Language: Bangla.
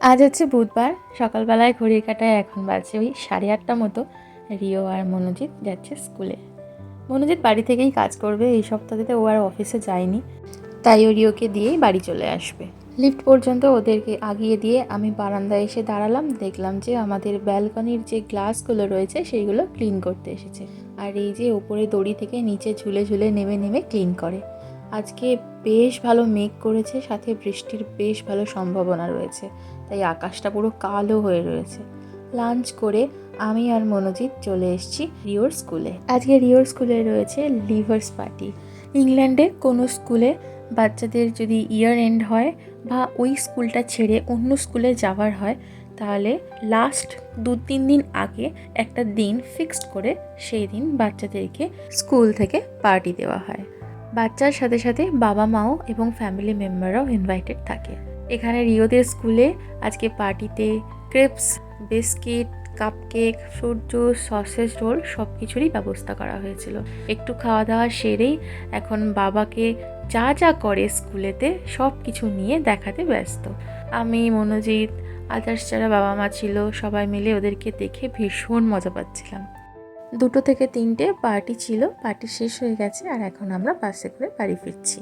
আজ হচ্ছে বুধবার, সকালবেলায় ঘড়ির কাঁটায় এখন বাজে ওই 8:30 মতো। রিও আর মনোজিৎ যাচ্ছে স্কুলে। মনোজিৎ বাড়ি থেকেই কাজ করবে, এই সপ্তাহতে ও আর অফিসে যায়নি, তাই ও রিওকে দিয়েই বাড়ি চলে আসবে। লিফট পর্যন্ত ওদেরকে আগিয়ে দিয়ে আমি বারান্দায় এসে দাঁড়ালাম, দেখলাম যে আমাদের ব্যালকনির যে গ্লাসগুলো রয়েছে সেইগুলো ক্লিন করতে এসেছে। আর এই যে ওপরে দড়ি থেকে নিচে ঝুলে ঝুলে নেমে নেমে ক্লিন করে। আজকে বেশ ভালো মেঘ করেছে, সাথে বৃষ্টির বেশ ভালো সম্ভাবনা রয়েছে, তাই আকাশটা পুরো কালো হয়ে রয়েছে। লাঞ্চ করে আমি আর মনোজিৎ চলে এসেছি রিওর স্কুলে। আজকে রিওর স্কুলে রয়েছে লিভার্স পার্টি। ইংল্যান্ডে কোনো স্কুলে বাচ্চাদের যদি ইয়ার এন্ড হয় বা ওই স্কুলটা ছেড়ে অন্য স্কুলে যাওয়ার হয়, তাহলে লাস্ট 2-3 দিন আগে একটা দিন ফিক্সড করে সেই দিন বাচ্চাদেরকে স্কুল থেকে পার্টি দেওয়া হয়। বাচ্চার সাথে সাথে বাবা মাও এবং ফ্যামিলি মেম্বাররাও ইনভাইটেড থাকে। এখানে রিওদের স্কুলে আজকে পার্টিতে crisps, biscuit, cupcake, fruit juice, sausage roll সব কিছুরই ব্যবস্থা করা হয়েছিল। একটু খাওয়া দাওয়া সেরেই এখন বাবাকে যা যা করে স্কুলেতে সব কিছু নিয়ে দেখাতে ব্যস্ত। আমি, মনোজিৎ, আদার্স যারা বাবা মা ছিল সবাই মিলে ওদেরকে দেখে ভীষণ মজা পাচ্ছিলাম। 2 থেকে 3টে পার্টি ছিল, পার্টি শেষ হয়ে গেছে আর এখন আমরা বাসে করে বাড়ি ফিরছি।